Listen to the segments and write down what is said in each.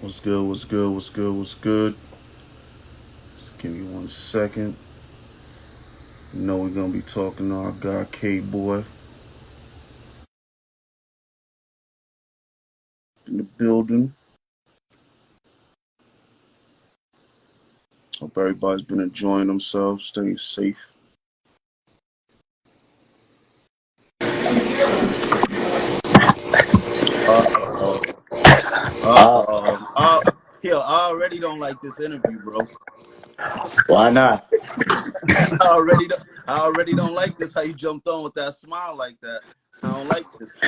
What's good? What's good? What's good? What's good? Just give me 1 second. You know we're gonna be talking to our guy K Boy in the building. Hope everybody's been enjoying themselves, staying safe. Uh oh. Uh, Yo, I already don't like this interview, bro. why not? I already don't like this. How you jumped on with that smile like that? I don't like this.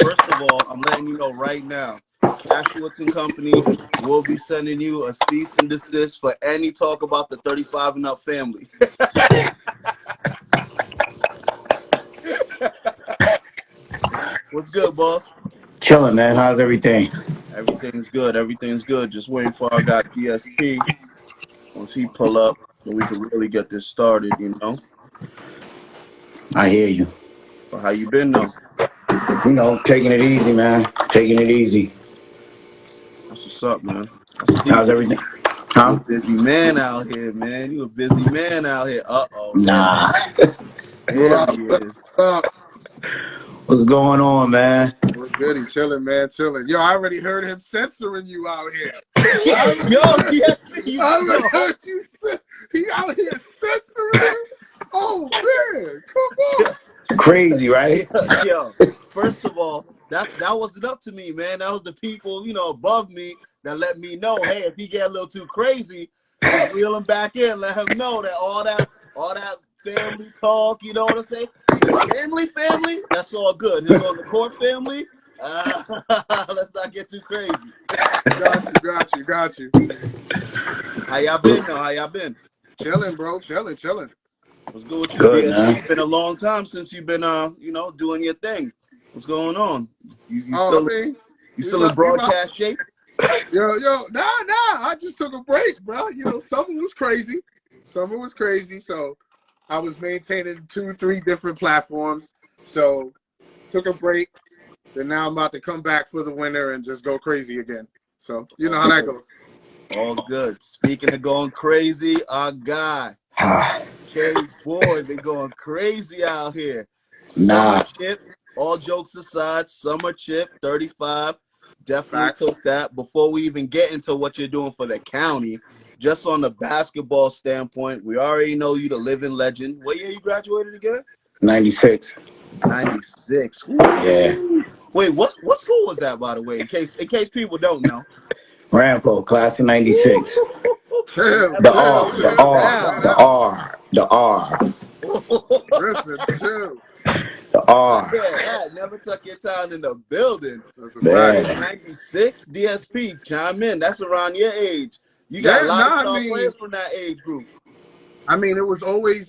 First of all, I'm letting you know right now, Cashewitz and Company will be sending you a cease and desist for any talk about the 35 and up family. What's good, boss? Chilling, man. How's everything? Everything's good. Everything's good. Just waiting for our guy DSP. Once he pull up, so we can really get this started, you know. I hear you. But how you been though? Taking it easy, man. Taking it easy. That's what's up, man. I see How's everything? you a Huh? busy man out here, man. You a busy man out here. There he Nah. is. What There up? he What is. up? What's going on, man? What's good? He chilling, man, chilling. Yo, I already heard him censoring you out here. Yo, DSP, I already heard you. He out here censoring you. Oh man, come on. Crazy, right? Yo, first of all, that wasn't up to me, man. That was the people, above me that let me know, hey, if he get a little too crazy, just reel him back in, let him know that all that family talk, you know what I'm saying? Family, that's all good. Him on the court family, let's not get too crazy. Got you. How y'all been though? How y'all been? Chilling, bro. Chilling. What's good with you, Good, DSP? man. It's been a long time since you've been doing your thing. What's going on? You Oh, still I mean, you still in broadcast shape? yo, nah. I just took a break, bro. Summer was crazy. So I was maintaining 2, 3 different platforms. So took a break. Then now I'm about to come back for the winter and just go crazy again. So you know how that goes. All good. Speaking of going crazy, our guy, K Boy, been going crazy out here. Summer Nah. chip, all jokes aside, summer chip, 35. Definitely Facts. took that. Before we even get into what you're doing for the county, just on the basketball standpoint, we already know you the living legend. What year you graduated again? 96. 96. Yeah. Wait, what school was that, by the way? In case people don't know. Rampo, class of 96. Chill, The Never R, took chill, your the chill. R, Slow town. the down. R, the R, Griffin, chill. the R. Yeah, that never took your time in the building. That's a fact. Man, Yeah. 96 DSP, chime in. That's around your age. You got a Yeah, lot of nah, star players from that age group.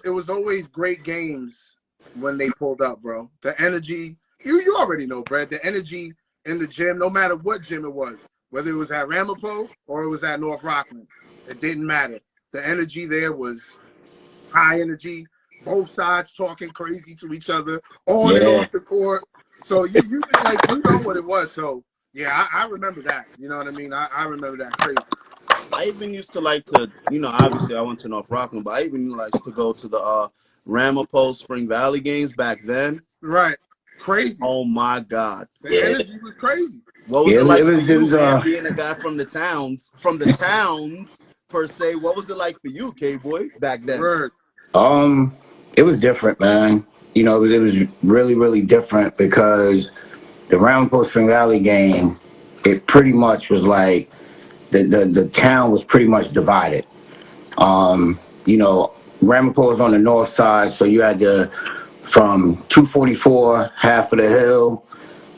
it was always great games when they pulled up, bro. The energy, you already know, Brad. The energy in the gym, no matter what gym it was, whether it was at Ramapo or it was at North Rockland, it didn't matter. The energy there was high energy, both sides talking crazy to each other, on and Yeah. off the court. So you like you know what it was. So yeah, I remember that. You know what I mean? I remember that crazy. I even used to like to, obviously I went to North Rockland, but I even like to go to the Ramapo Spring Valley games back then. Right. Crazy. Oh my God. The Yeah. energy was crazy. What was Yeah, it it like for was, it you, was, man, being a guy from the towns per se? What was it like for you, K-Boy, back then? Word. Um, it was different, man. It was really, really different because the Ramapo Spring Valley game, it pretty much was like the town was pretty much divided. Um, you know, Ramapo was on the north side, so you had from 244, half of the hill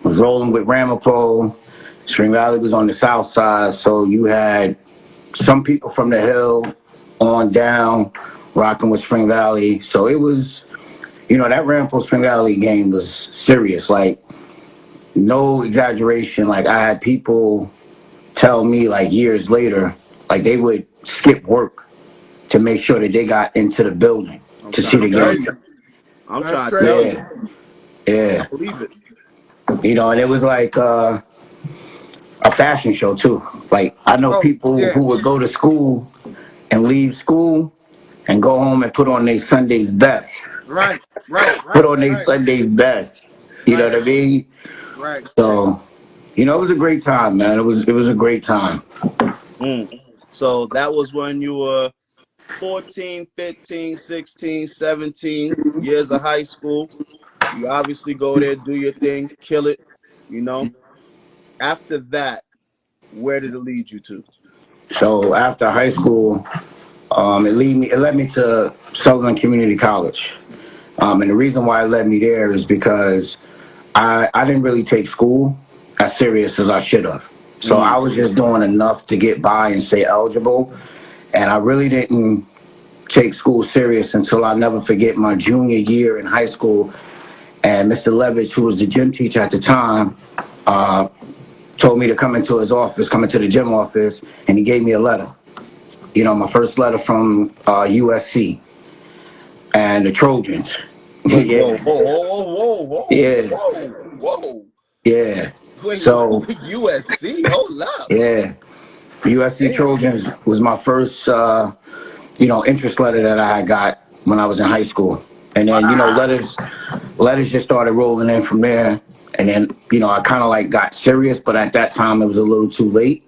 was rolling with Ramapo. Spring Valley was on the south side, so you had some people from the hill on down rocking with Spring Valley. So it was, that Ramapo Spring Valley game was serious. Like, no exaggeration. Like, I had people tell me, like, years later, like, they would skip work to make sure that they got into the building I'm to see trying I the to tell tell game. you. you. I'm That's trying to tell crazy. you. Yeah, I yeah. believe it. And it was like, a fashion show too. Like I know Oh, people yeah. who would go to school and leave school and go home and put on their Sunday's best. Right, right, Put right, on their right, Sunday's best. You know right, what I mean? right. So, you know, it was a great time, man. It was a great time. Mm. So that was when you were 14, 15, 16, 17 years of high school. You obviously go there, do your thing, kill it, you know. After that, where did it lead you to? So after high school, it led me to Sullivan Community College. And the reason why it led me there is because I didn't really take school as serious as I should have. So I Mm. was just doing enough to get by and stay eligible. And I really didn't take school serious until I never forget my junior year in high school. And Mr. Levitch, who was the gym teacher at the time, told me to come into his office, come into the gym office, and he gave me a letter. You know, my first letter from USC and the Trojans. Wait, whoa, Yeah, whoa, whoa, whoa, yeah, whoa, whoa, whoa. yeah. Wait, So, USC? Hold up. yeah, USC Damn. Trojans was my first, interest letter that I had got when I was in high school. And then, letters just started rolling in from there. And then, I kind of like got serious, but at that time it was a little too late.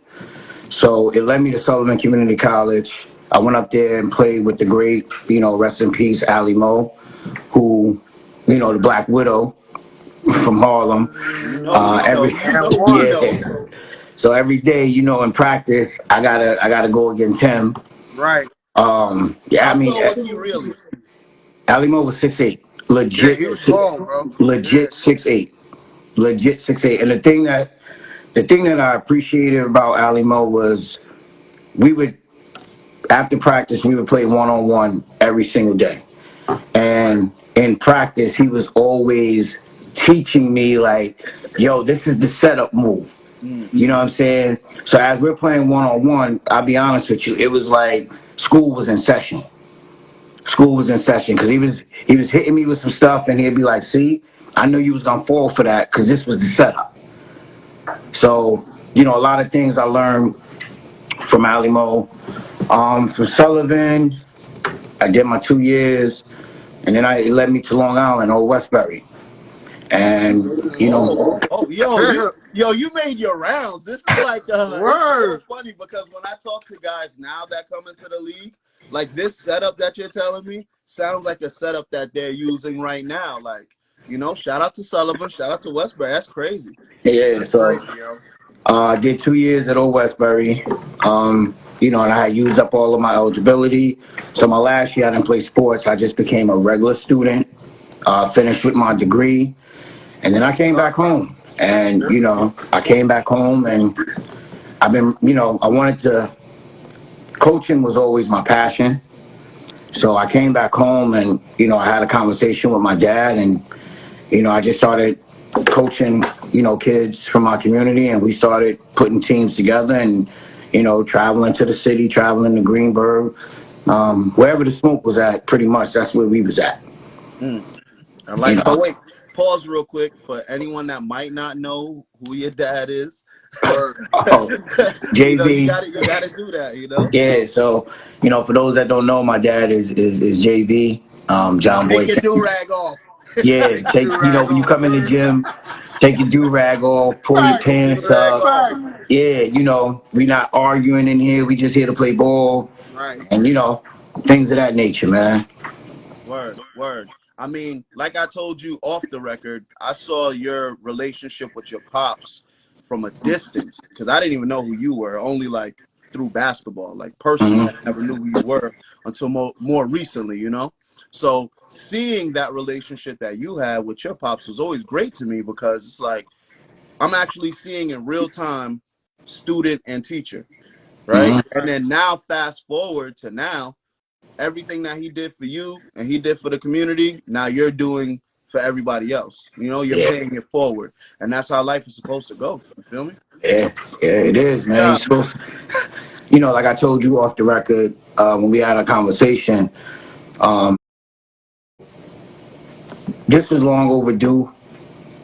So it led me to Sullivan Community College. I went up there and played with the great, rest in peace, Ali Mo, who, the Black Widow from Harlem. You know we know. Every You And know we one. know. yeah. So every day, in practice, I gotta go against him. Right. Yeah, I How mean, tall was he really? Ali Mo was 6'8", Yeah, he was tall, bro. Yeah. legit 6'8", legit 6'8". And the thing that I appreciated about Ali Mo was we would after practice we would play 1-on-1 every single day. And in practice, he was always teaching me like, yo, this is the setup move. Mm. You know what I'm saying? So as we're playing 1-on-1, I'll be honest with you, it was like school was in session. School was in session because he was hitting me with some stuff, and he'd be like, see, I knew you was gonna fall for that because this was the setup. So, a lot of things I learned from Ali Mo. From Sullivan, I did my 2 years, and then it led me to Long Island or Westbury. And, Oh, you made your rounds. This is like it's so Word. funny because when I talk to guys now that come into the league, like this setup that you're telling me sounds like a setup that they're using right now. Like, shout out to Sullivan, shout out to Westbury. That's crazy. yeah, That's so crazy, yo. I did 2 years at Old Westbury. And I had used up all of my eligibility. So my last year I didn't play sports. I just became a regular student, finished with my degree. And then I came back home. And, I came back home and I've been, I wanted to, coaching was always my passion. So I came back home and, I had a conversation with my dad and, I just started coaching, kids from my community, and we started putting teams together and, traveling to the city, traveling to Greenberg, wherever the smoke was at, pretty much that's where we was at. Mm. I You like. But know, wait, pause real quick for anyone that might not know who your dad is. Word. oh, You JV. gotta do that. Yeah, so for those that don't know, my dad is JV, John Take your Boykins. do rag off. Yeah, when you come in the gym, take your do rag off, pull your Fact. pants up. Fact. Yeah, we not arguing in here. We just here to play ball, Right. and things of that nature, man. Word. I mean, like I told you off the record, I saw your relationship with your pops from a distance because I didn't even know who you were, only like through basketball. Like personally, I never knew who you were until more recently, So seeing that relationship that you had with your pops was always great to me because it's like I'm actually seeing in real time student and teacher, right? Mm-hmm. And then now fast forward to now, everything that he did for you and he did for the community, now you're doing for everybody else. You're Yeah. paying it forward. And that's how life is supposed to go. You feel me? Yeah, it is, man. Yeah. You're supposed like I told you off the record when we had a conversation, this was long overdue,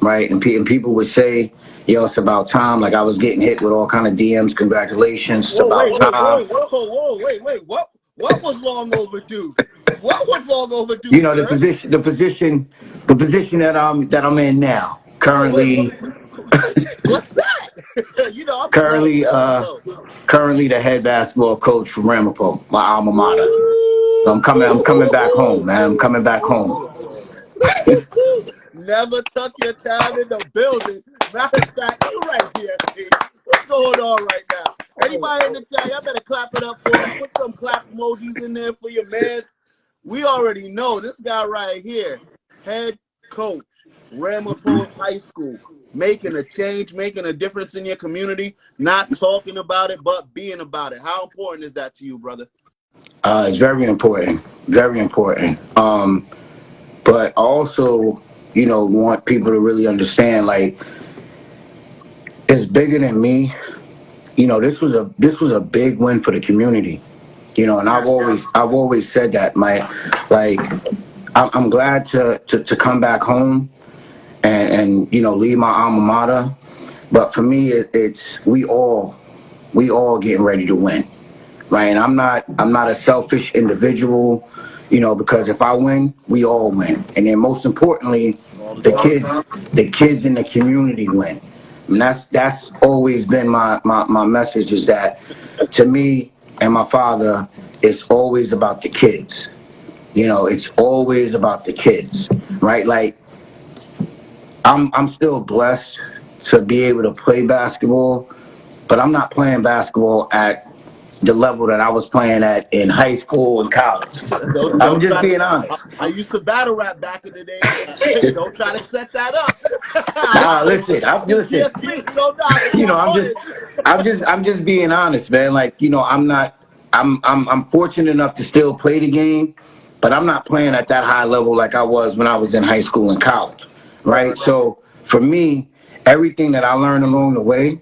right? And people would say, yo, it's about time. Like I was getting hit with all kind of DMs. Congratulations, it's Whoa, about wait, wait, time. whoa, wait. What was long overdue? What was long overdue, You know sir? the position that I'm in now. Wait. Currently, What's that? You know, I'm slow. currently, I'm uh, slow. currently the head basketball coach for Ramapo, my alma mater. So Ooh, I'm coming back home, man. I'm coming back home. Never tuck your child in the building. Matter of fact, you're right, DSP. What's going on right now? Anybody in the chat, y'all better clap it up for him. Put some clap emojis in there for your mans. We already know this guy right here, head coach, Ramapo High School, making a change, making a difference in your community, not talking about it, but being about it. How important is that to you, brother? It's very important, very important. But also, you know, want people to really understand, like, it's bigger than me. You know, this was a big win for the community. You know, and I've always said that, like, I'm glad to come back home and you know, leave my alma mater. But for me, it's we all getting ready to win, right? And I'm not a selfish individual, you know, because if I win, we all win, and then most importantly, the kids in the community win. And that's always been my message, is that to me and my father, it's always about the kids. You know, it's always about the kids, right? Like I'm still blessed to be able to play basketball, but I'm not playing basketball at the level that I was playing at in high school and college. I'm Don't just try to. being honest. I used to battle rap back in the day. Don't try to set that up. Nah, listen, PTSD, you don't know. you know, I'm just being honest, man. Like, you know, I'm fortunate enough to still play the game, but I'm not playing at that high level like I was when I was in high school and college, right? So for me, everything that I learned along the way,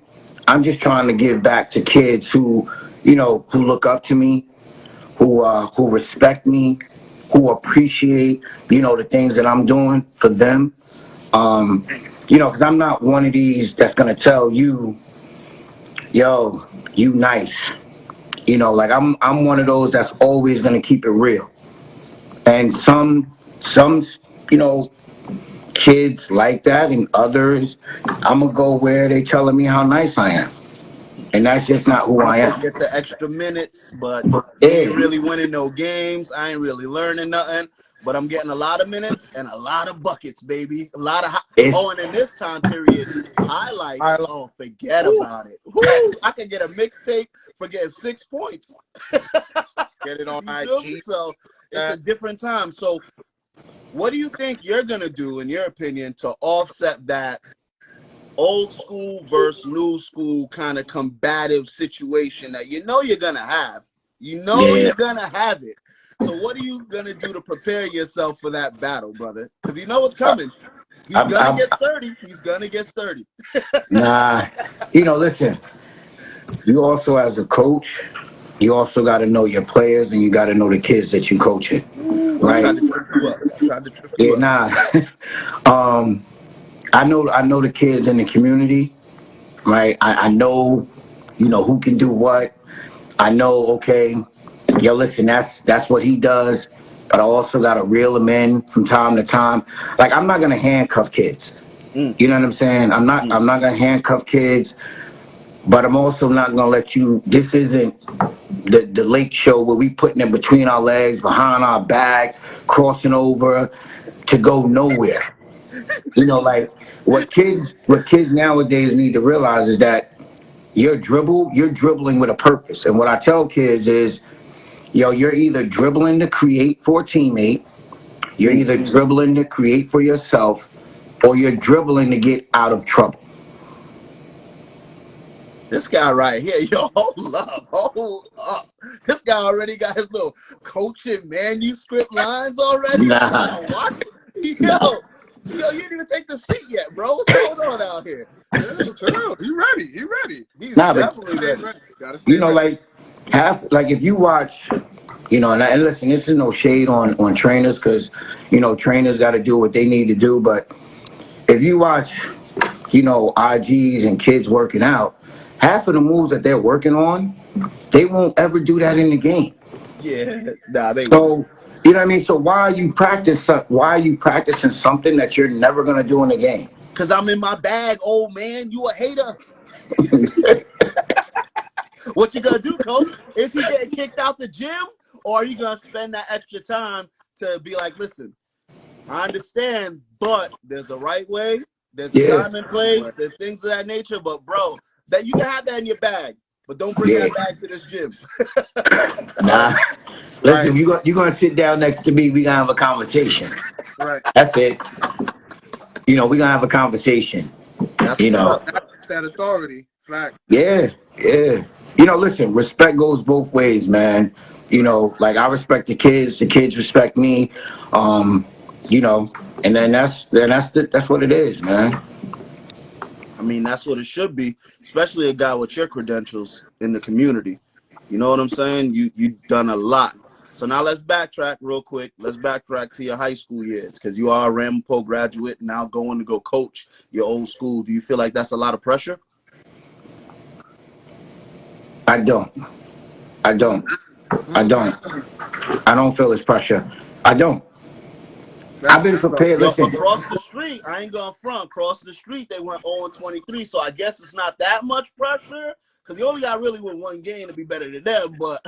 I'm just trying to give back to kids who, you know, who look up to me, who respect me, who appreciate, you know, the things that I'm doing for them. Um, you know, because I'm not one of these that's gonna tell you, yo, you nice. You know, like I'm one of those that's always gonna keep it real. And some you know, kids like that, and others, I'm gonna go where they telling me how nice I am, and that's just not who I am. Get the extra minutes, but we ain't Yeah, really winning no games. I ain't really learning nothing, but I'm getting a lot of minutes and a lot of buckets, baby. A lot of it's and in this time period, highlights. Oh, forget about it. Woo, I could get a mixtape for getting 6 points. Get it on IG. So it's a different time. So what do you think you're gonna do, in your opinion, to offset that old school versus new school kind of combative situation that you know you're gonna have? You know yeah. you're gonna have it. So what are you gonna do to prepare yourself for that battle, brother? Because you know it's coming. He's gonna get sturdy. He's gonna get sturdy. Nah, you know, listen. You also, as a coach, you also got to know your players, and you got to know the kids that you coaching, Ooh, I right? tried to trip you up. Yeah, nah. I know the kids in the community, right? I know, you know, who can do what. I know, okay, yo, listen, that's what he does, but I also got to reel him in from time to time. Like, I'm not gonna handcuff kids. You know what I'm saying? I'm not gonna handcuff kids, but I'm also not gonna let you. This isn't the lake show where we putting it between our legs, behind our back, crossing over to go nowhere. You know, like what kids nowadays need to realize is that you're dribbling with a purpose. And what I tell kids is, yo, you're either dribbling to create for a teammate, you're either dribbling to create for yourself, or you're dribbling to get out of trouble. This guy right here, yo, hold up. This guy already got his little coaching manuscript lines already. Nah. What? Yo, Nah. you didn't even take the seat yet, bro. What's going on out here? Chill. He ready. He's Nah, definitely ready. Gotta stay You know, ready. like if you watch, you know, and listen, this is no shade on trainers, because, you know, trainers got to do what they need to do. But if you watch IGs and kids working out, half of the moves that they're working on, they won't ever do that in the game. Yeah, nah, they won't. So, you know what I mean? So why are you practicing something that you're never gonna do in the game? Cause I'm in my bag, old man. You a hater. What you gonna do, coach? Is he getting kicked out the gym, or are you gonna spend that extra time to be like, listen, I understand, but there's a right way, there's a time and place, there's things of that nature, but bro, that you can have that in your bag, but don't bring that bag to this gym. Nah. Listen, you're gonna sit down next to me, we gonna have a conversation. Right. That's it. We're gonna have a conversation. That's that authority. Fact. Yeah. Listen, respect goes both ways, man. Like I respect the kids respect me. And then that's what it is, man. I mean, that's what it should be, especially a guy with your credentials in the community. You know what I'm saying? You've done a lot. So now let's backtrack real quick. Let's backtrack to your high school years, because you are a Ramapo graduate, now going to go coach your old school. Do you feel like that's a lot of pressure? I don't feel this pressure. I don't. I've been prepared. Listen. Across the street, I ain't going front. Across the street, they went 0-23. So I guess it's not that much pressure, because you only got really with one game to be better than them. But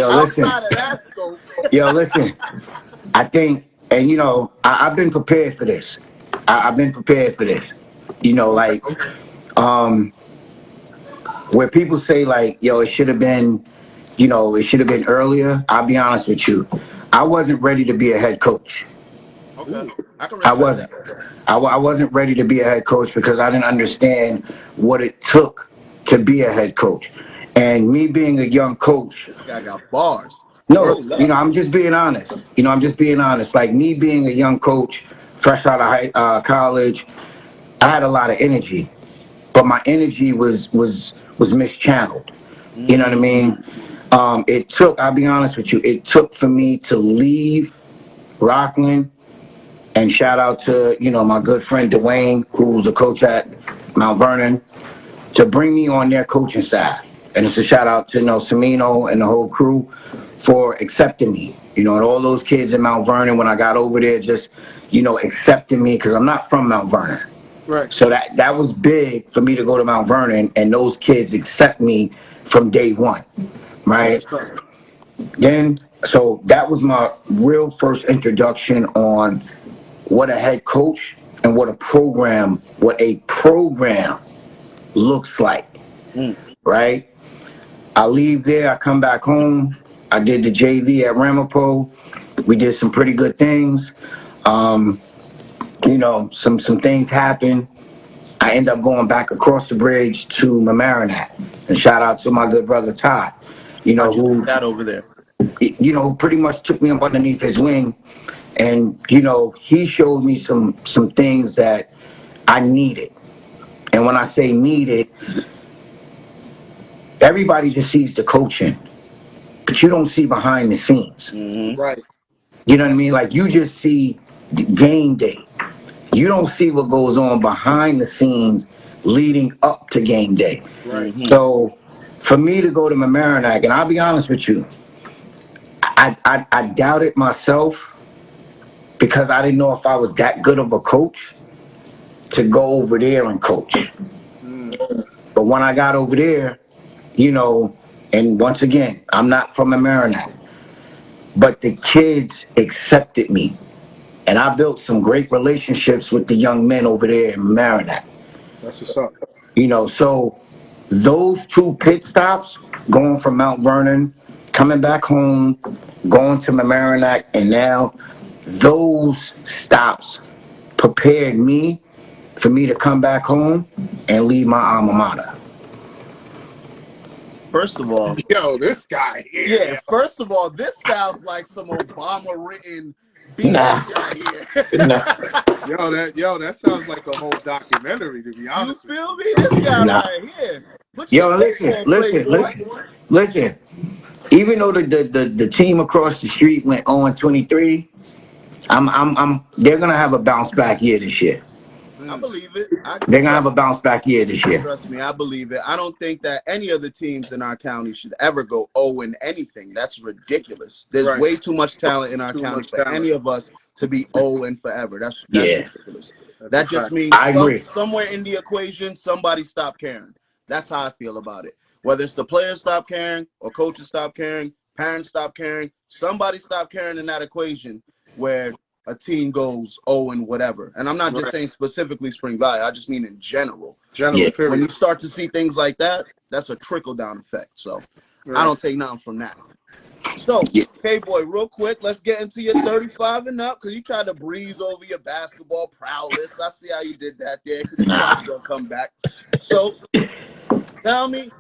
outside of that scope. Listen. I think, and I've been prepared for this. I've been prepared for this. Where people say like, it should have been, earlier. I'll be honest with you. I wasn't ready to be a head coach. Okay. I wasn't. I wasn't ready to be a head coach because I didn't understand what it took to be a head coach. And me being a young coach. This guy got bars. No, I'm just being honest. Like me being a young coach, fresh out of college, I had a lot of energy. But my energy was mischanneled. You know what I mean? I'll be honest with you, it took for me to leave Rockland, and shout out to, my good friend Dwayne, who's a coach at Mount Vernon, to bring me on their coaching staff. And it's a shout out to Semino and the whole crew for accepting me. And all those kids in Mount Vernon, when I got over there, just, accepting me, because I'm not from Mount Vernon. Right. So that was big for me to go to Mount Vernon and those kids accept me from day one, right? So that was my real first introduction on what a head coach and what a program looks like, right? I leave there, I come back home, I did the JV at Ramapo, we did some pretty good things. Some things happen. I end up going back across the bridge to Mamaroneck. And shout out to my good brother Todd, who that over there. Pretty much took me up underneath his wing. And, he showed me some things that I needed. And when I say needed, everybody just sees the coaching, but you don't see behind the scenes. Mm-hmm. Right. You know what I mean? Like you just see the game day. You don't see what goes on behind the scenes leading up to game day. Right. So for me to go to Mamaroneck, and I'll be honest with you, I doubted myself because I didn't know if I was that good of a coach to go over there and coach. But when I got over there, and once again, I'm not from Mamaroneck, but the kids accepted me. And I built some great relationships with the young men over there in Mamaroneck. That's what's up. So those 2 pit stops, going from Mount Vernon, coming back home, going to Mamaroneck, and now those stops prepared me for me to come back home and leave my alma mater. First of all, this guy here. Yeah, first of all, this sounds like some Obama-written BS right here. That sounds like a whole documentary, to be honest. You feel me? This guy right here. Listen. Even though the team across the street went 0-23, they're gonna have a bounce back year this year. I believe it. They're gonna have a bounce back year this year. Trust me, I believe it. I don't think that any of the teams in our county should ever go 0 in anything. That's ridiculous. There's way too much talent in our county for any of us to be 0 and forever. That's ridiculous. That just means somewhere in the equation, somebody stopped caring. That's how I feel about it. Whether it's the players stop caring or coaches stop caring, parents stop caring, somebody stop caring in that equation where a team goes 0 and whatever. And I'm not just saying specifically Spring Valley. I just mean in general. Period. When you start to see things like that, that's a trickle-down effect. So I don't take nothing from that. So, K-Boy, real quick, let's get into your 35 and up, because you tried to breeze over your basketball prowess. I see how you did that there, because you thought you were going to come back. So, tell me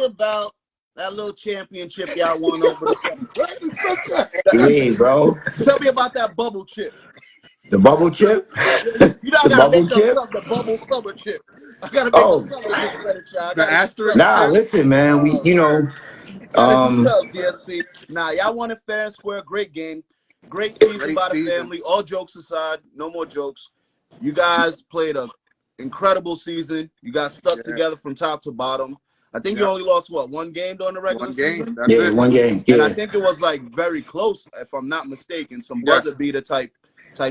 about that little championship y'all won over the summer. Yeah, bro. Tell me about that bubble chip. The bubble chip? You know, I gotta make up the bubble summer chip. I gotta make up something this credit, child. The asterisk. Nah, listen, man. We, DSP. Nah, y'all won it fair and square. Great game. Great season by the family. All jokes aside, no more jokes. You guys played an incredible season. You guys stuck together from top to bottom. I think you only lost, one game during the regular season? That's it. One game. And I think it was, very close, if I'm not mistaken. Some buzzer beater type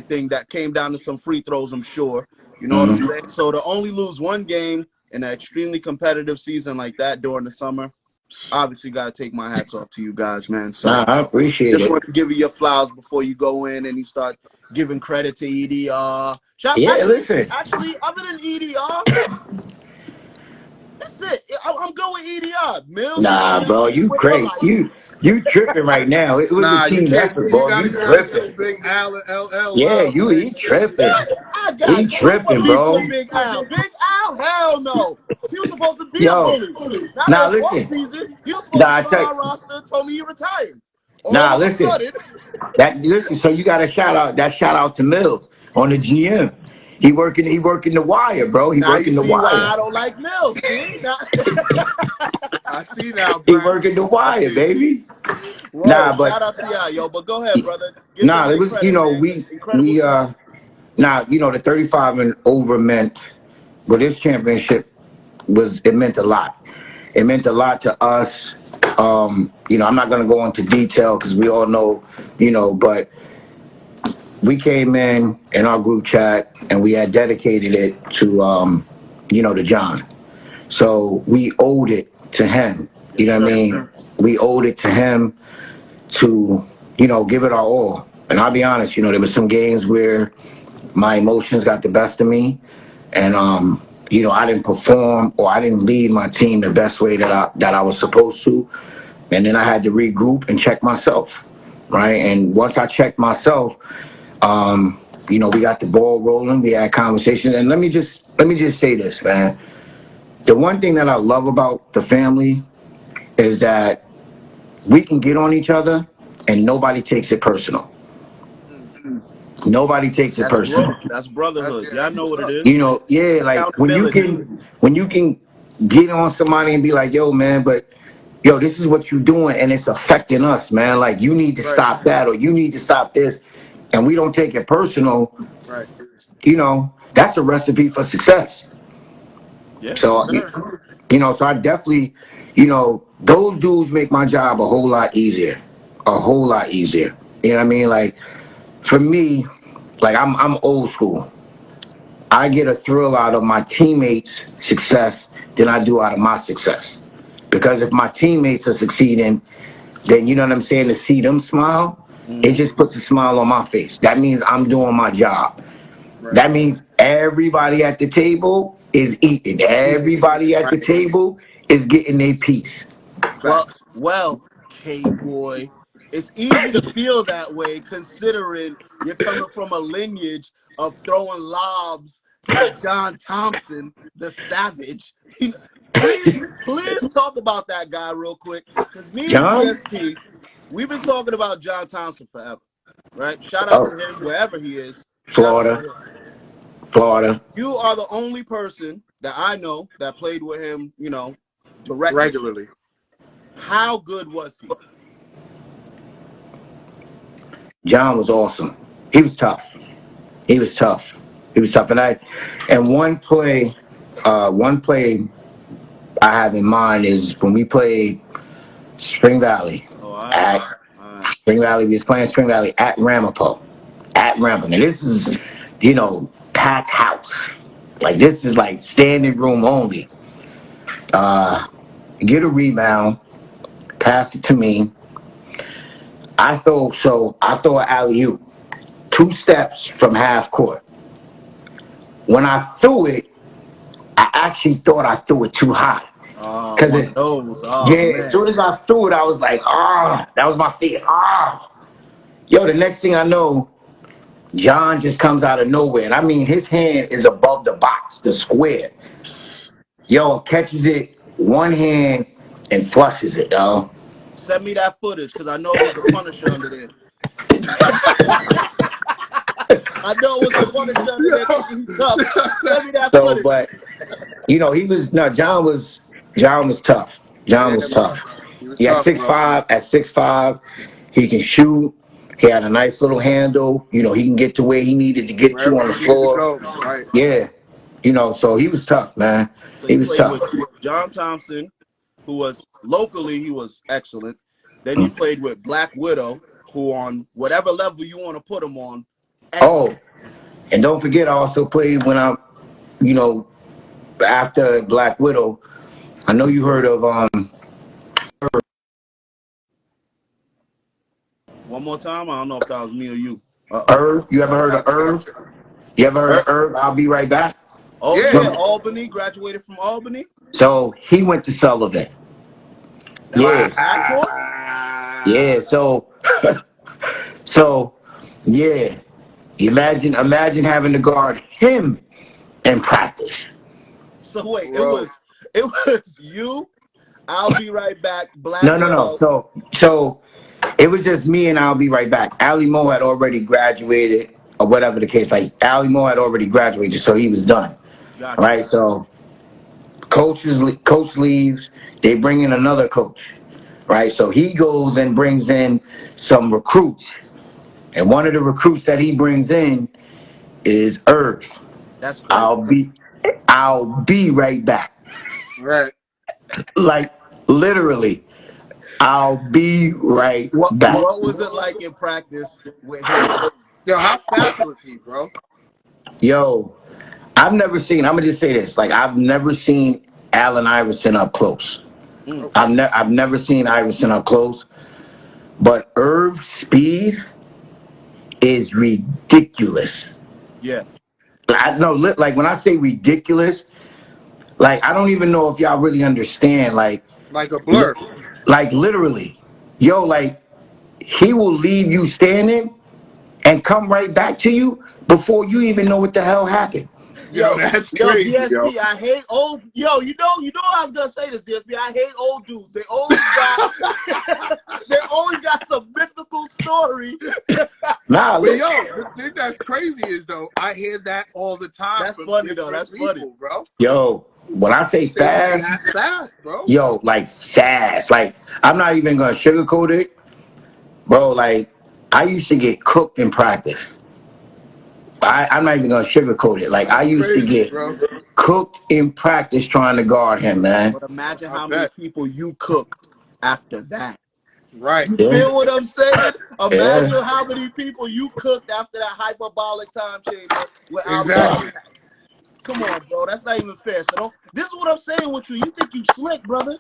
thing that came down to some free throws, I'm sure. You know what I'm saying? So to only lose one game in an extremely competitive season like that during the summer, obviously got to take my hats off to you guys, man. So I appreciate it. Just want to give you your flowers before you go in and you start giving credit to EDR. Listen. Actually, other than EDR... That's it. I'm going EDR. Mills. Nah, bro, you crazy. You tripping right now. It was a team effort, bro. You tripping. Big Al and LL. Yeah, he tripping. He tripping, bro. Big Al. Big Al? Hell no. He was supposed to be a bully. Now listen. Season, he was supposed to be on our roster, told me he retired. Listen. So you got a shout out to Mills on the GM. He working the wire, bro. He working the wire. I don't like Mills, see? I see now, bro. He working the wire, baby. Whoa, but shout out to y'all, yo. But go ahead, brother. It was the 35 and over meant, but this championship meant a lot. It meant a lot to us. I'm not gonna go into detail because we all know, but we came in our group chat and we had dedicated it to, to John. So we owed it to him. You know what I mean? We owed it to him to, give it our all. And I'll be honest, there were some games where my emotions got the best of me and, I didn't perform or I didn't lead my team the best way that I was supposed to. And then I had to regroup and check myself, right? And once I checked myself, we got the ball rolling. We had conversations, and let me just say this, man. The one thing that I love about the family is that we can get on each other, and nobody takes it personal. Nobody takes it personal. That's brotherhood. Y'all know what it is. Like when you can get on somebody and be like, yo, man, but yo, this is what you're doing, and it's affecting us, man. Like you need to stop that, or you need to stop this. And we don't take it personal, right? That's a recipe for success. Yeah. So, so I definitely, those dudes make my job a whole lot easier. You know what I mean? Like, for me, I'm old school. I get a thrill out of my teammates' success than I do out of my success. Because if my teammates are succeeding, then, you know what I'm saying, to see them smile, it just puts a smile on my face. That means I'm doing my job. Right. That means everybody at the table is eating. Everybody at the table is getting their piece. Well, K-Boy, it's easy to feel that way considering you're coming from a lineage of throwing lobs at John Thompson, the Savage. Please talk about that guy real quick. Because me and DSP, we've been talking about John Thompson forever, right? Shout out to him wherever he is. Florida. You are the only person that I know that played with him, directly. Regularly. How good was he? John was awesome. He was tough. You He was tough. And one play I have in mind is when we played Spring Valley. Oh, all At right. Spring Valley, we was playing Spring Valley at Ramapo. At Ramapo. Now this is, packed house. Like this is like standing room only. Get a rebound, pass it to me. I throw an alley-oop, 2 steps from half court. When I threw it, I actually thought I threw it too high. One of those. Oh, Yeah, man. as soon as I threw it, I was like, that was my feet. Yo, the next thing I know, John just comes out of nowhere. And I mean, his hand is above the box, the square. Yo, catches it, one hand, and flushes it, dog. Send me that footage, because I know it was a Punisher under there. I know it was a Punisher under there. He's tough. Send me that footage. But, John was tough. John was tough. He at 6'5", at 6'5", he can shoot. He had a nice little handle. He can get to where he needed to get to on the floor. Right. Yeah. So he was tough, man. So he was tough. With John Thompson, who was locally, he was excellent. Then you played with Black Widow, who on whatever level you want to put him on. Excellent. Oh, and don't forget, I also played when I, after Black Widow. I know you heard of One more time. I don't know if that was me or you. Irv. You ever heard of Irv? You ever heard of Irv? I'll be right back. Oh yeah, Albany, graduated from Albany. So he went to Sullivan. Yeah. Yeah. So yeah. Imagine having to guard him in practice. So wait, it was you. I'll be right back. Black. No. So it was just me and I'll be right back. Ali Mo had already graduated, or whatever the case. Like Ali Mo had already graduated, so he was done. Gotcha. Right. So coach leaves. They bring in another coach. Right. So he goes and brings in some recruits, and one of the recruits that he brings in is Irv. That's crazy. I'll be right back. Right. Like literally. I'll be right back. What was it like in practice with him? Yo, how fast was he, bro? Yo, I'm gonna just say this. Like, I've never seen Allen Iverson up close. I've never seen Iverson up close. But Irv's speed is ridiculous. Yeah. Like when I say ridiculous, like I don't even know if y'all really understand. Like a blur. Like literally, yo, like he will leave you standing and come right back to you before you even know what the hell happened. Yo, that's crazy. DSP, yo. I hate old. Yo, you know I was gonna say this, DSP. I hate old dudes. They always got some mythical story. Nah, but yo, the thing that's crazy is though, I hear that all the time. That's funny though. That's people, funny, bro. Yo, when I say fast, that's fast, bro. Yo, like fast. Like I'm not even gonna sugarcoat it, bro. Like I used to get cooked in practice. I'm not even gonna sugarcoat it. Like I used to get cooked in practice trying to guard him, man. But imagine how many people you cooked after that. Right. You feel what I'm saying? Imagine how many people you cooked after that hyperbolic time chamber. Exactly. Come on, bro. That's not even fair. So this is what I'm saying with you. You think you slick, brother?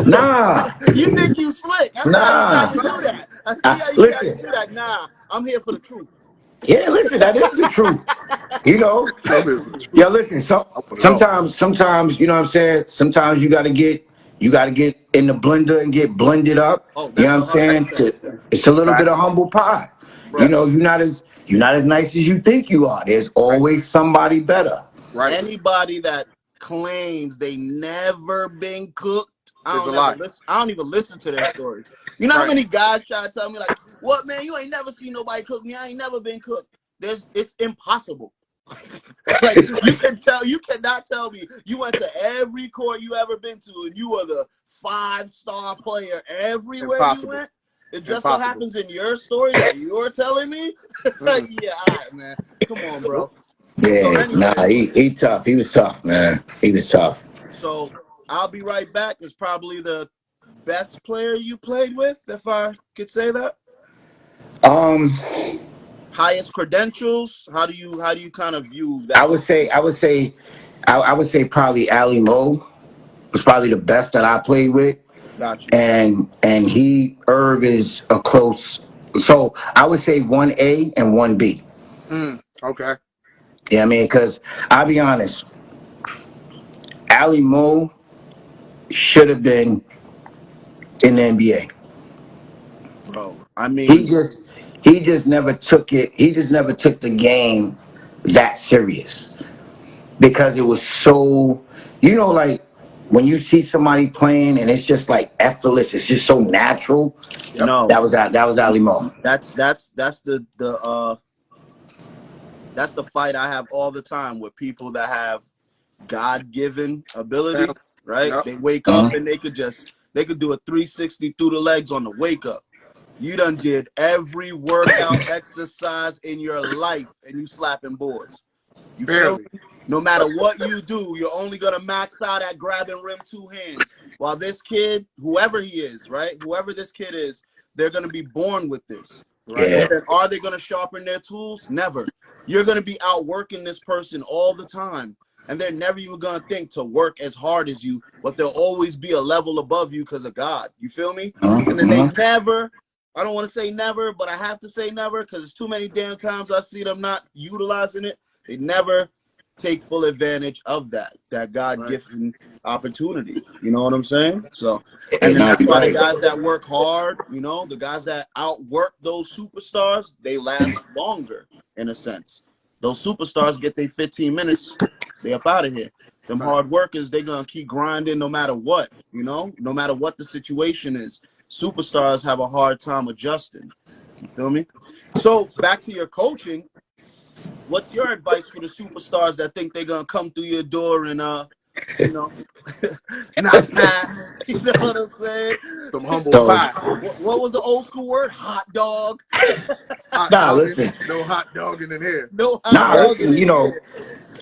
Nah. You think you slick? That's how you got to do that. I see how you got to do that. Nah, I'm here for the truth. Yeah, listen, that is the truth. Yo, listen. Sometimes, you know what I'm saying. Sometimes you gotta get in the blender and get blended up. You know what I'm saying? It's a little bit of humble pie. Right. You're not as nice as you think you are. There's always somebody better. Right. Anybody that claims they never been cooked, I don't even listen to their story. You know how many guys try to tell me like, "What, man? You ain't never seen nobody cook me. I ain't never been cooked." It's impossible. Like you cannot tell me you went to every court you ever been to and you were the 5-star player everywhere you went. It just so happens in your story that you're telling me. Like, yeah, all right, man. Come on, bro. So Yeah, nah, anyway, he tough. He was tough, man. He was tough. so I'll be right back is probably the best player you played with, if I could say that. Um, Highest credentials. How do you kind of view I that? would say, I would say probably Ali Mo was probably the best that I played with, Got you. and he Irv is a close. So I would say 1A and 1B. Okay. Yeah, I mean, because I'll be honest, Ali Mo should have been in the NBA. Bro, I He mean, just he just never took it. He just never took the game that serious because it was so, like when you see somebody playing and it's just like effortless. It's just so natural. Yep. no. That was Ali Mo. That's the fight I have all the time with people that have God-given ability, Damn. right? Yep. They wake up Uh-huh. and they could do a 360 through the legs on the wake up. You done did every workout exercise in your life and you slapping boards. You feel Barely. me? No matter what you do, you're only gonna max out at grabbing rim two hands. While this kid, whoever he is, right? Whoever this kid is, they're gonna be born with this, right? Yeah. But then are they gonna sharpen their tools? Never. You're gonna be outworking this person all the time. And they're never even gonna think to work as hard as you, but they'll always be a level above you because of God. You feel me? And then they Uh-huh. never, I don't want to say never, but I have to say never because it's too many damn times I see them not utilizing it. They never take full advantage of that Right. God-given opportunity. You know what I'm saying? So, and And then now that's you're why the right. guys that work hard, the guys that outwork those superstars, they last longer in a sense. Those superstars get their 15 minutes, they up out of here. Them Right. hard workers, they gonna keep grinding no matter what, no matter what the situation is. Superstars have a hard time adjusting. You feel me? So back to your coaching, what's your advice for the superstars that think they're gonna come through your door and you know, not pass? You know what I'm saying? Some humble So pie. What was the old school word? Hot dog. Hot nah, dogging. listen, No hot dogging in here. No hot nah, dog in listen. here.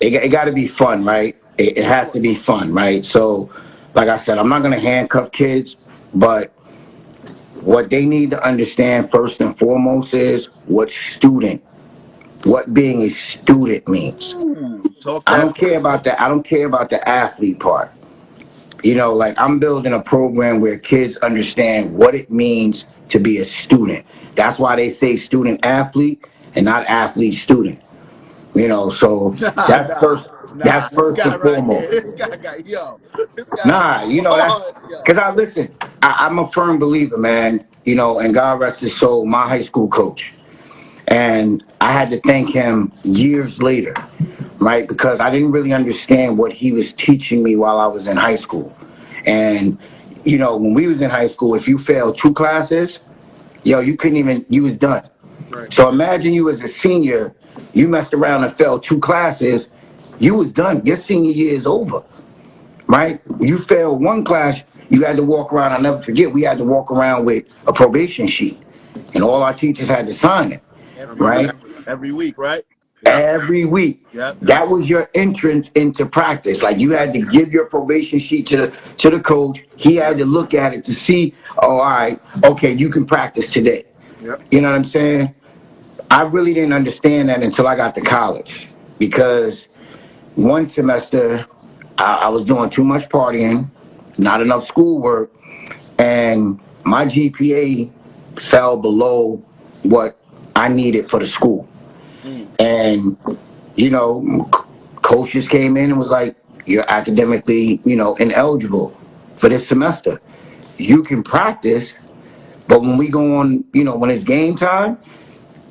It got to be fun, right? It Of has to be course. fun, right? So, like I said, I'm not gonna handcuff kids, but what they need to understand first and foremost is what being a student means. Ooh, talk I that don't care talk. about that. I don't care about the athlete part. Like I'm building a program where kids understand what it means to be a student. That's why they say student athlete and not athlete student. So Nah, that's nah, first. nah. That's This first guy and right here, foremost. this guy got this guy got Nah, that's bars, yo. because I listen. I'm a firm believer, man. And God rest his soul, my high school coach, and I had to thank him years later, right? Because I didn't really understand what he was teaching me while I was in high school, and when we was in high school, if you failed two classes, you couldn't even. You was done. Right. So imagine you as a senior, you messed around and failed two classes, you was done. Your senior year is over, right? You failed one class, you had to walk around. I'll never forget, we had to walk around with a probation sheet, and all our teachers had to sign it, I Every remember right? that. week. Every week, right? Yep. Every week. Yep, yep. That was your entrance into practice. Like you had to give your probation sheet to the coach. He had Yep. to look at it to see, oh, all right, okay, you can practice today. Yep. You know what I'm saying? I really didn't understand that until I got to college because one semester I was doing too much partying, not enough schoolwork, and my GPA fell below what I needed for the school. Mm. And, coaches came in and was like, you're academically, ineligible for this semester. You can practice, but when we go on, when it's game time,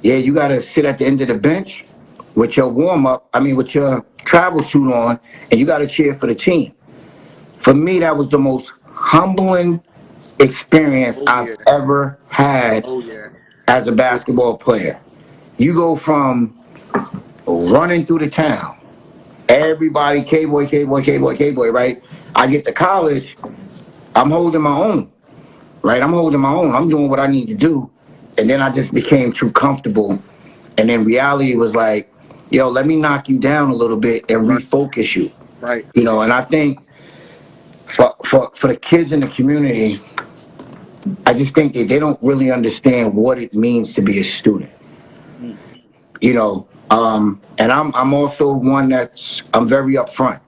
yeah, you got to sit at the end of the bench with your with your travel suit on, and you got to cheer for the team. For me, that was the most humbling experience Oh I've yeah. ever had Oh yeah. as a basketball player. You go from running through the town, everybody K-boy, K-boy, K-boy, K-boy, right? I get to college, I'm holding my own, right? I'm holding my own. I'm doing what I need to do. And then I just became too comfortable. And then reality was like, yo, let me knock you down a little bit and refocus you. Right. You know, and I think for the kids in the community, I just think that they don't really understand what it means to be a student. You know, and I'm also one I'm very upfront.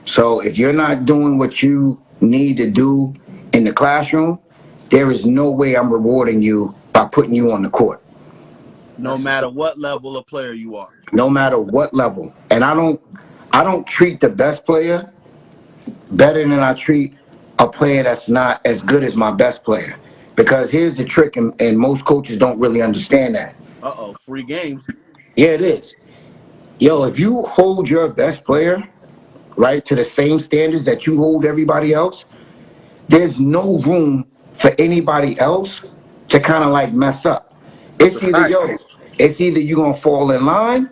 So if you're not doing what you need to do in the classroom, there is no way I'm rewarding you by putting you on the court. No matter what level of player you are. No matter what level. And I don't treat the best player better than I treat a player that's not as good as my best player. Because here's the trick, and most coaches don't really understand that. Free games. Yeah, it is. Yo, if you hold your best player, right, to the same standards that you hold everybody else, there's no room for anybody else to kind of like mess up. It's either you're going to fall in line,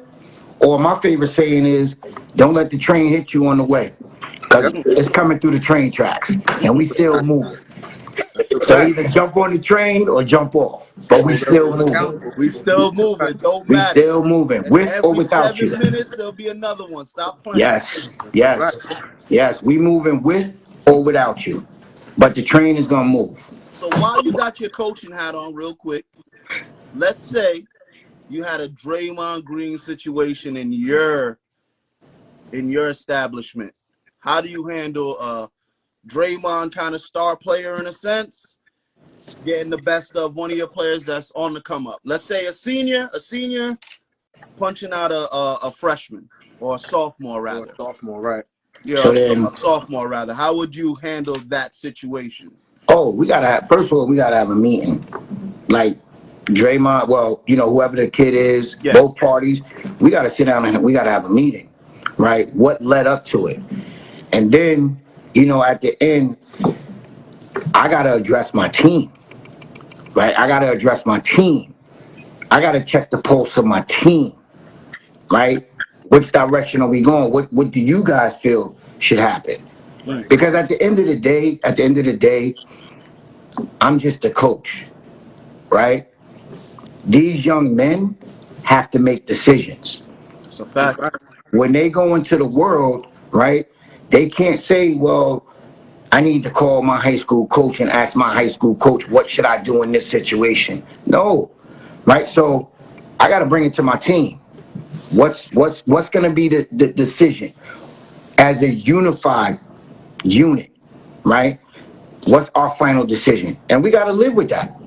or my favorite saying is, don't let the train hit you on the way. Because it's coming through the train tracks, and we still moving. So either jump on the train or jump off. But we still moving. We still moving. Don't We matter. still moving, with or without you. Every 7 minutes, there'll be another one. Stop playing. Yes. We moving with or without you. But the train is going to move. So while you got your coaching hat on real quick, let's say you had a Draymond Green situation in your establishment. How do you handle Draymond kind of star player in a sense, getting the best of one of your players that's on the come up? Let's say a senior punching out a freshman or a sophomore rather. Or a sophomore, right? Yeah, so a sophomore rather. How would you handle that situation? Oh, first of all, we gotta have a meeting. Like Draymond, well, you know, whoever the kid is, both parties, we gotta sit down and we gotta have a meeting, right? What led up to it? And then, you know, at the end, I gotta address my team, right? I gotta check the pulse of my team, right? Which direction are we going? What do you guys feel should happen? Right. Because at the end of the day, I'm just a coach, right? These young men have to make decisions. It's a fact. When they go into the world, right, they can't say, well, I need to call my high school coach and ask my high school coach, what should I do in this situation? No, right? So I got to bring it to my team. What's going to be the decision as a unified unit, right? What's our final decision? And we got to live with that.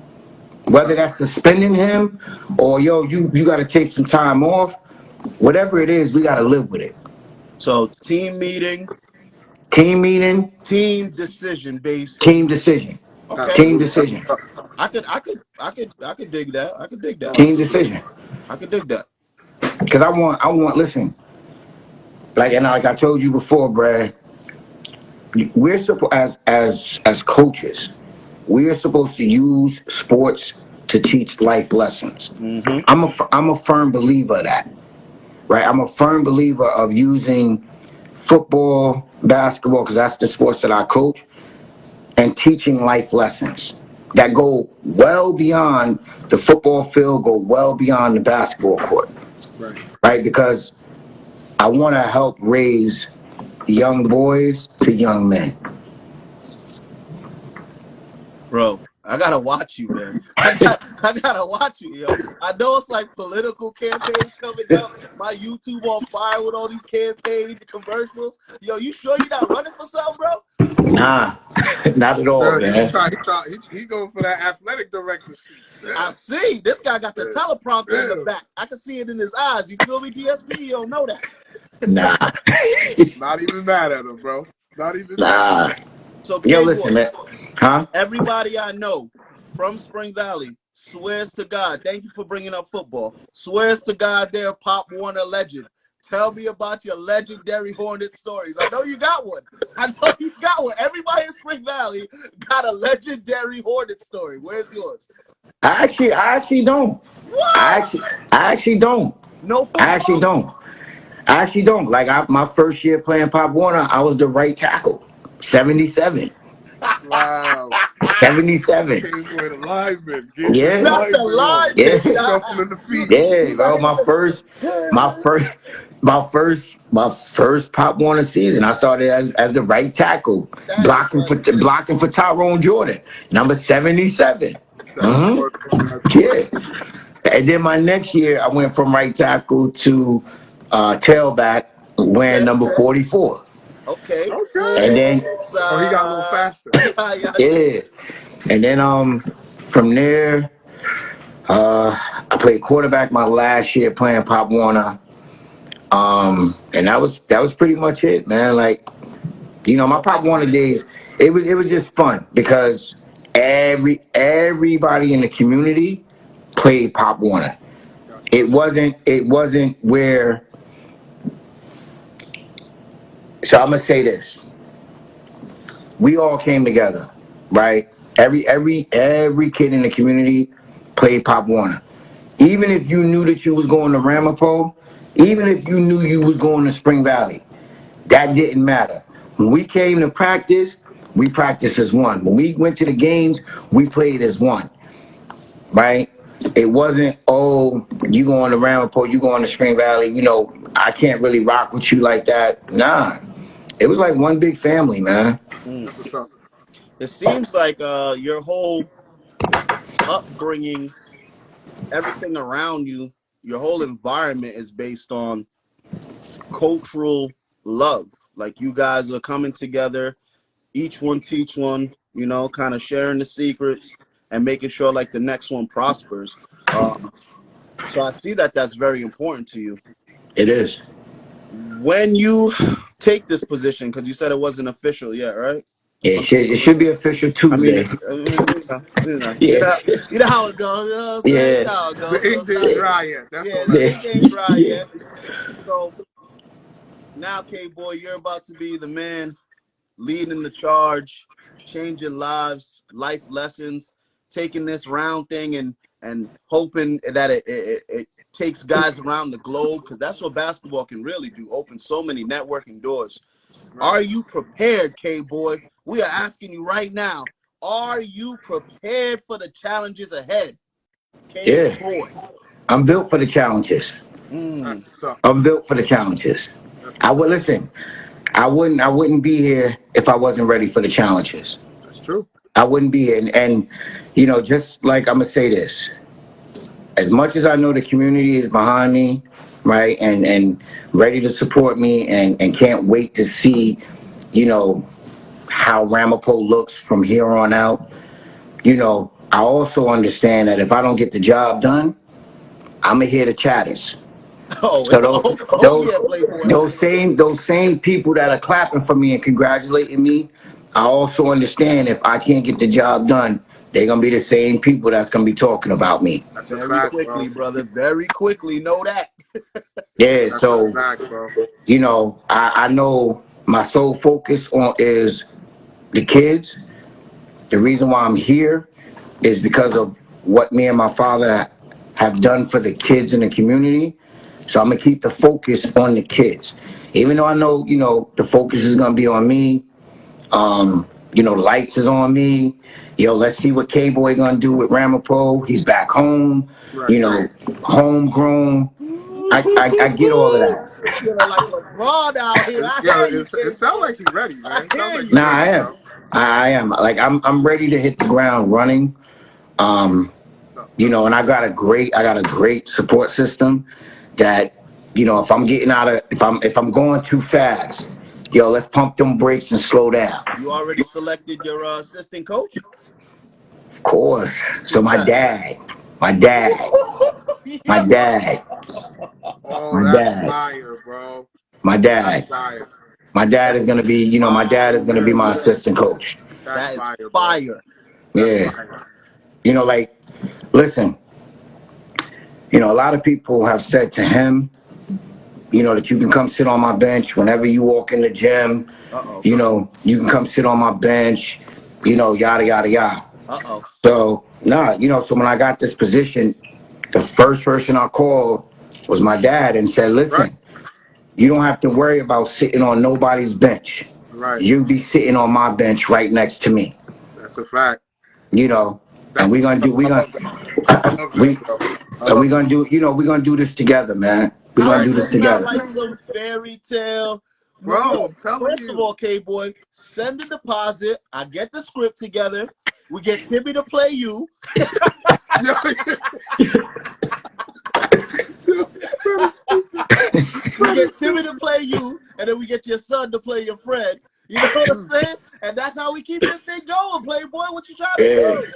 Whether that's suspending him or, yo, you got to take some time off, whatever it is, we got to live with it. So team meeting. Team decision based. Team decision. Okay. Team decision. I could dig that. I could dig that. Team decision. I could dig that. Because I want, listen, like I told you before, Brad, we're supposed, as coaches, we are supposed to use sports to teach life lessons. Mm-hmm. I'm a firm believer of that, right? I'm a firm believer of using football, basketball, because that's the sports that I coach, and teaching life lessons that go well beyond the football field, go well beyond the basketball court. Right? Because I want to help raise young boys to young men. Bro, I gotta watch you, man. I gotta watch you, yo. I know it's like political campaigns coming up. My YouTube on fire with all these campaign commercials. Yo, you sure you're not running for something, bro? Nah, not at all, man. He going for that athletic director seat. Yeah. I see. This guy got the teleprompter in the back. I can see it in his eyes. You feel me, DSP? You don't know that. Nah. Not even mad at him, bro. Not even nah. mad. So, yo, listen, man. Huh? Everybody I know from Spring Valley swears to God, thank you for bringing up football, swears to God they're a Pop Warner legend. Tell me about your legendary Hornet stories. I know you got one. Everybody in Spring Valley got a legendary Hornet story. Where's yours? I actually don't. What? I actually don't. No football? I actually don't. Like, my first year playing Pop Warner, I was the right tackle. 77. Wow. 77. Came with a lineman. Gave Yeah. his Not the lineman on. lineman. Yeah. Shuffling the feet. Yeah, You bro. got My hit first, the. my first Pop Warner season. I started as the right tackle, That is right. blocking for Tyrone Jordan, number 77. That's good. That's good. Yeah. And then my next year, I went from right tackle to tailback, wearing Okay. number 44. Okay. And Okay. then Oh, he got a little faster. Yeah, yeah. yeah, and then from there, I played quarterback my last year playing Pop Warner. And that was pretty much it, man. Like, my Okay. Pop Warner days, it was just fun because everybody in the community played Pop Warner. Gotcha. It wasn't where. So I'm gonna say this: we all came together, right? Every kid in the community played Pop Warner. Even if you knew that you was going to Ramapo, even if you knew you was going to Spring Valley, that didn't matter. When we came to practice, we practiced as one. When we went to the games, we played as one, right? It wasn't, oh, you going to Ramapo, you going to Spring Valley, I can't really rock with you like that. Nah. It was like one big family, man. That's what's up. It seems like your whole upbringing, everything around you, your whole environment is based on cultural love. Like you guys are coming together, each one teach one, kind of sharing the secrets and making sure like the next one prospers. So I see that that's very important to you. It is. When you take this position, because you said it wasn't official yet, right? Yeah, it should be official I mean, Tuesday. Yeah. you know how it goes. You know what I'm saying? You Yeah. know how it The goes. ink didn't Sometimes, dry yet. That's yeah, all the that Yeah. ink is. ain't dry Yeah. yet. So now, K boy, you're about to be the man leading the charge, changing lives, life lessons, taking this round thing and hoping that it takes guys around the globe, because that's what basketball can really do, open so many networking doors. Right. Are you prepared, K boy? We are asking you right now. Are you prepared for the challenges ahead, K Yeah. boy? I'm built for the challenges. That's what's up. I'm built for the challenges. That's I what's would up. listen. I wouldn't be here if I wasn't ready for the challenges. That's true. I wouldn't be here. And just like I'm gonna say this, as much as I know the community is behind me, right, and ready to support me, and can't wait to see, you know, how Ramapo looks from here on out. I also understand that if I don't get the job done, I'm gonna hear the chatters. Oh, So those oh those yeah, Playboy. those same people that are clapping for me and congratulating me, I also understand if I can't get the job done, they're gonna be the same people that's gonna be talking about me. That's a Very fact, bro. quickly, brother. Very quickly. Know that. Yeah, That's a so fact, bro. I know my sole focus on is the kids. The reason why I'm here is because of what me and my father have done for the kids in the community. So I'm gonna keep the focus on the kids. Even though I know, the focus is gonna be on me. The lights is on me. Let's see what K-Boy gonna do with Ramapo. He's back home, Right. homegrown. I get all of that. Feeling like LeBron out here. I Yo, hear you, it K sounds boy. like he's ready, I man. It sounds hear like you. he's Nah, I ready, am. bro. I am. Like I'm ready to hit the ground running. And I got a great support system that, if I'm going too fast, let's pump them brakes and slow down. You already selected your assistant coach? Of course. So Who's my that? dad, my dad, my Yo. dad, Oh, my that's dad, fire, bro. my That's dad. fire. My dad is That's gonna be, my dad is gonna be fire, my brother. assistant coach. That's That is fire, bro. fire. That's Yeah. fire. Like, listen, a lot of people have said to him, that you can come sit on my bench whenever you walk in the gym. Uh-oh. You can come sit on my bench, yada, yada, yada. Uh-oh. So, so when I got this position, the first person I called was my dad and said, Right. listen, you don't have to worry about sitting on nobody's bench. Right. You'll be sitting on my bench right next to me. That's a fact. you know, and That's I love that. I love that, we bro. I and love we're that. gonna do, we're gonna do this together, man. We're How gonna Right, do is this this not together. like some fairy tale movie? bro. I'm telling First of you. all, K Boy, send the deposit. I get the script together. We get Timmy to play you. Yo, We get Timmy to play you, and then we get your son to play your friend. You know what I'm saying? And that's how we keep this thing going, Playboy. What you trying to Yeah. do?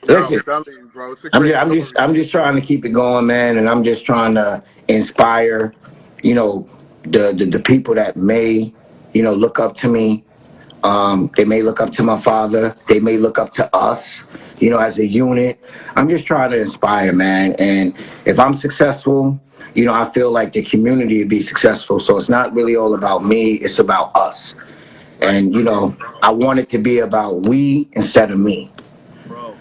yo, I'm Listen, telling you, bro. It's a great story. I'm just trying to keep it going, man, and I'm just trying to inspire, you know, the people that may, look up to me. They may look up to my father. They may look up to us, as a unit. I'm just trying to inspire, man. And if I'm successful, I feel like the community would be successful. So it's not really all about me. It's about us. Right. And, I want it to be about we instead of me. Bro,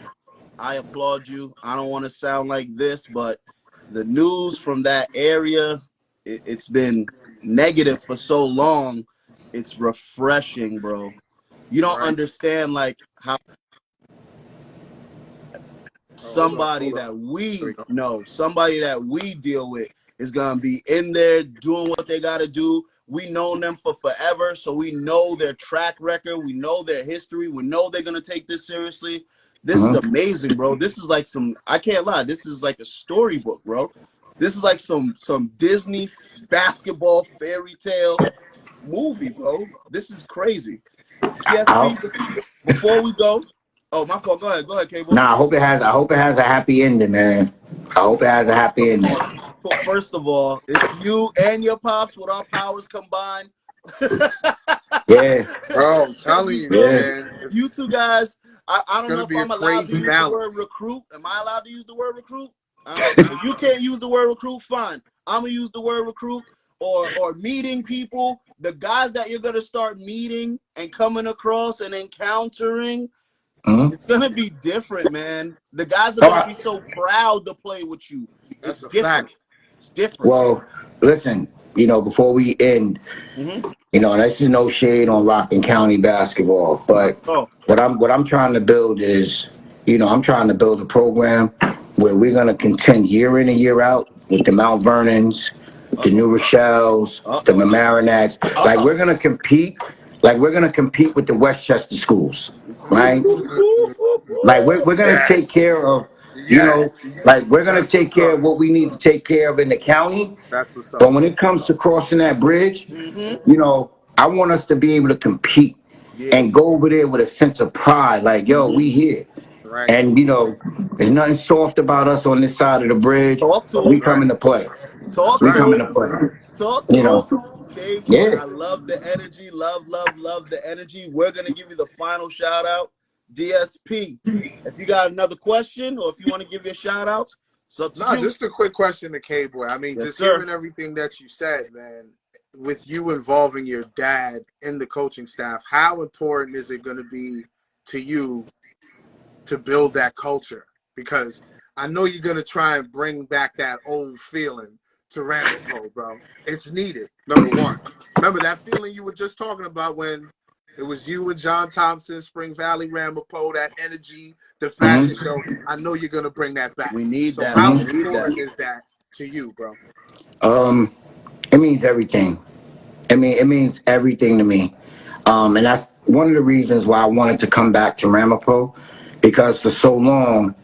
I applaud you. I don't want to sound like this, but the news from that area, it's been negative for so long. It's refreshing, bro. You don't Right. understand like how Oh, hold on. somebody Hold on. that There we we go. know, somebody that we deal with is gonna be in there doing what they gotta do. We known them for forever, so we know their track record, we know their history, we know they're gonna take this seriously. This is Mhm. amazing, bro. This is like some, I can't lie, this is like a storybook, bro. This is like some Disney basketball fairy tale movie, bro. This is crazy. I, DSP, before we go, oh my fault. Go ahead, Cable. Nah, I hope it has a happy ending, man. I hope it has a happy ending. First of all, it's you and your pops with our powers combined. Yeah, Bro, I'm telling You you, feel me? yeah. man. You two guys, I It's don't know gonna if be a I'm allowed to crazy use the word balance. recruit. Am I allowed to use the word recruit? I don't know. If you can't use the word recruit, fine. I'm gonna use the word recruit or meeting people. The guys that you're gonna start meeting and coming across and encountering, Mhm. it's gonna be different, man. The guys are Oh, gonna be so proud to play with you. That's It's a different. fact. It's different. well, listen, before we end, Mm-hmm. and this is no shade on Rockland County basketball, but Oh, what I'm trying to build is, I'm trying to build a program where we're gonna contend year in and year out with the Mount Vernons, the uh-oh. New Rochelle's, the Uh-oh. Marinaks. Like we're gonna compete. Like we're gonna compete with the Westchester schools, right? Like we're gonna take Yes. care of, Yes. like we're gonna That's take what's care up. of what we need to take care of in the county. That's what's up. But when it comes to crossing that bridge, Mm-hmm. I want us to be able to compete Yeah. and go over there with a sense of pride, like, yo, Mm-hmm. we here. Right. And there's nothing soft about us on this side of the bridge. Talk to We him. Right. come into play. That's Talk We right. come to into him. play. Talk You to him. know, Okay, boy, yeah. I love the energy. Love the energy. We're gonna give you the final shout out. DSP. If you got another question or if you want to give your shout outs, it's up to No, you. just a quick question to K Boy. I mean, Yes, just sir. hearing everything that you said, man, with you involving your dad in the coaching staff, how important is it going to be to you to build that culture? Because I know you're going to try and bring back that old feeling to Ramapo, bro. It's needed, number one. Remember that feeling you were just talking about when it was you and John Thompson, Spring Valley Ramapo, that energy, the fashion Mm-hmm. show. I know you're going to bring that back. We need So that. how We Mm-hmm. need that. important is that to you, bro? Um, it means everything. It means everything to me. And that's one of the reasons why I wanted to come back to Ramapo, because for so long,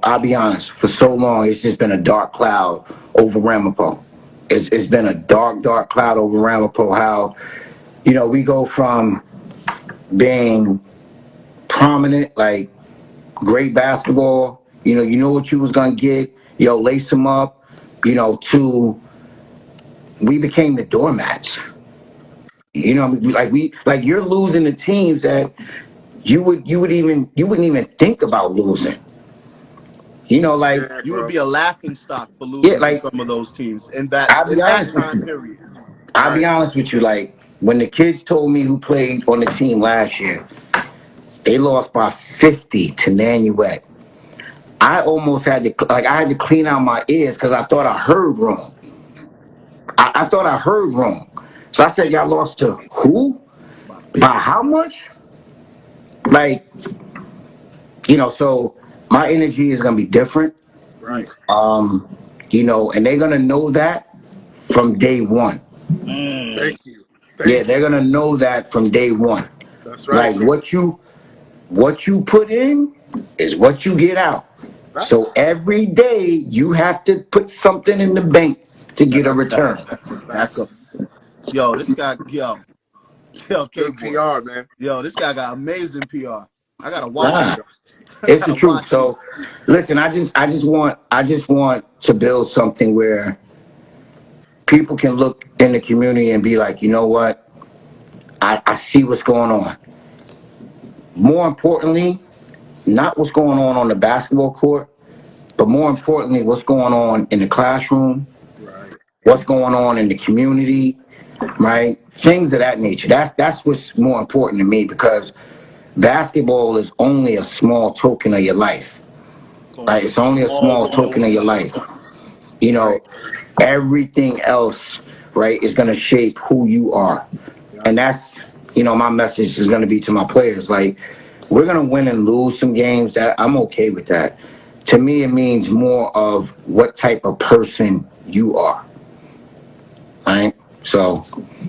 I'll be honest, for so long, it's just been a dark cloud over Ramapo. It's been a dark cloud over Ramapo. How, we go from being prominent, like great basketball, you know what you was going to get, lace them up, to we became the doormats. Like you're losing the teams that you wouldn't even think about losing. Like, Yeah, You would bro. be a laughing stock for yeah, losing to like some of those teams I'll be in that honest with time you. period. I'll be Right. honest with you. Like when the kids told me who played on the team last year, they lost by 50 to Nanuet. I almost had to I had to clean out my ears because I thought I heard wrong. I thought I heard wrong. So I said, y'all lost to who? By By 50. how much? like, so my energy is gonna be different. Right. And they're gonna know that from day one. Thank you. Yeah, they're gonna know that from day one. That's right. Like what you put in is what you get out. So every day you have to put something in the bank to get That's a a fact. return. That's a yo. This guy, yo, Good K-boy. PR, man. Yo, this guy got amazing PR. I gotta watch Nah, him. I it's the gotta truth. watch him. So listen, I just want to build something where people can look in the community and be like, you know what? I see what's going on. More importantly, not what's going on the basketball court, but more importantly, what's going on in the classroom, Right. what's going on in the community, right? Things of that nature. That's what's more important to me, because basketball is only a small token of your life, right? It's only a small token of your life. You know, Right. everything else, right, is going to shape who you are. Yeah. And that's, my message is going to be to my players. Like, we're going to win and lose some games. That I'm okay with that. To me, it means more of what type of person you are, right? So,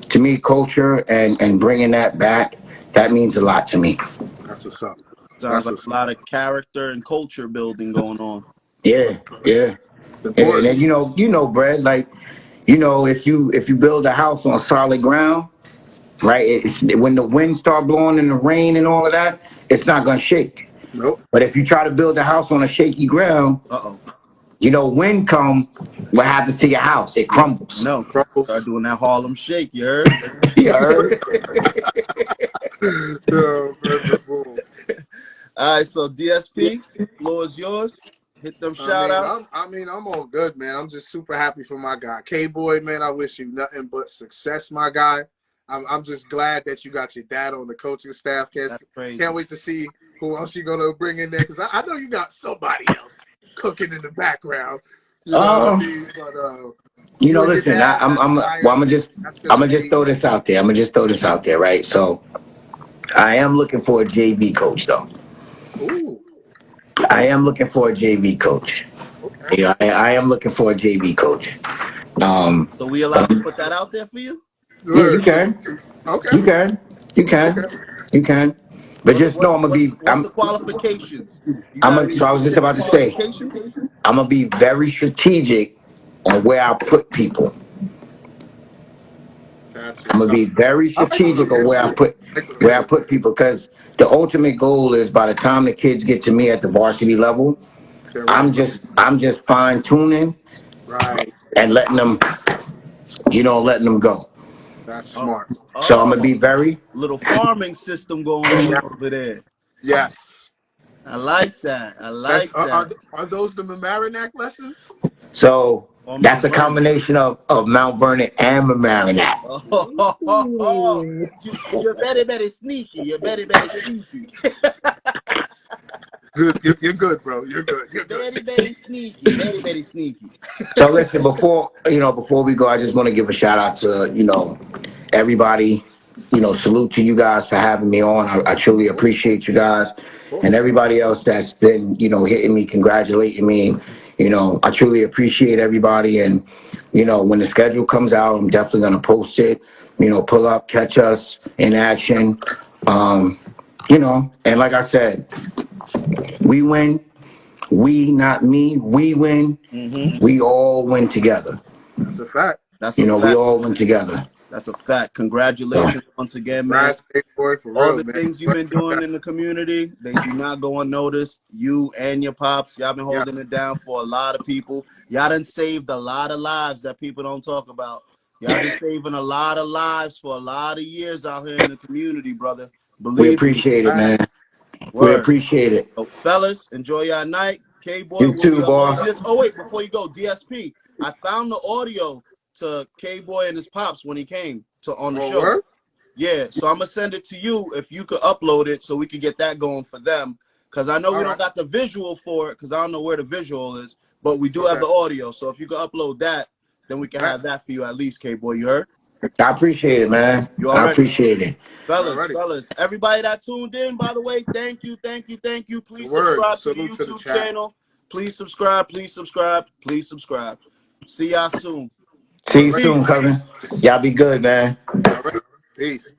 to me, culture and bringing that back, that means a lot to me. That's what's up. Sounds like a lot of character and culture building going on. Yeah, yeah. Important. And Brad, like, if you build a house on solid ground, right? When the wind start blowing and the rain and all of that, it's not gonna shake. Nope. But if you try to build a house on a shaky ground, wind come, what happens to your house? It crumbles. No, start doing that Harlem Shake. You heard? You heard? No, All right, so DSP, floor is yours. Hit them shout outs. I'm all good, man. I'm just super happy for my guy. K-Boy, man, I wish you nothing but success, my guy. I'm just glad that you got your dad on the coaching staff. Can't wait to see who else you're going to bring in there, because I know you got somebody else cooking in the background. You know what I mean? But, listen, I'm gonna just throw this out there. I'm gonna just throw this out there, right? So, I am looking for a JV coach, though. Ooh. I am looking for a JV coach. Okay. Yeah, I am looking for a JV coach. So we allowed to put that out there for you? Yeah, you can. Okay. You can. But just know I'm gonna be. What's the qualifications? So I was just about to say, I'm gonna be very strategic on where I put people. I'm gonna be very strategic on where I put people, because the ultimate goal is, by the time the kids get to me at the varsity level, I'm just fine tuning, right, and letting them go. That's smart. So I'm gonna be very little farming system going on over there. Yes, I like that. Are those the Mamaroneck lessons? So that's a combination of Mount Vernon and Mamaroneck. You're very sneaky. You're very sneaky. Good, you're good, bro. You're good. Very sneaky. Very sneaky. So listen, before we go, I just want to give a shout out to everybody. Salute to you guys for having me on. I truly appreciate you guys, and everybody else that's been hitting me, congratulating me. I truly appreciate everybody, and when the schedule comes out, I'm definitely gonna post it. Pull up, catch us in action. And like I said, we win. We, not me. We win. Mm-hmm. We all win together. That's a fact. We all win together. That's a fact. Congratulations once again, man. All the things you've been doing in the community, they do not go unnoticed. You and your pops, y'all been holding it down for a lot of people. Y'all done saved a lot of lives that people don't talk about. Y'all been saving a lot of lives for a lot of years out here in the community, brother. We appreciate it, man. We appreciate it. So, fellas, enjoy your night. K-Boy. You too, boy. Oh, wait, before you go, DSP, I found the audio to K-Boy and his pops when he came on the show. Word? Yeah, so I'm going to send it to you if you could upload it so we could get that going for them. Because I know we don't got the visual for it, because I don't know where the visual is, but we do have the audio. So if you could upload that, then we can have that for you at least, K-Boy. You heard? I appreciate it, man. You I already. appreciate it. Fellas, everybody that tuned in, by the way, thank you. Please subscribe to the Salute to the YouTube chat. channel. Please subscribe. See y'all soon. See you soon, cousin. Y'all be good, man. All right. Peace.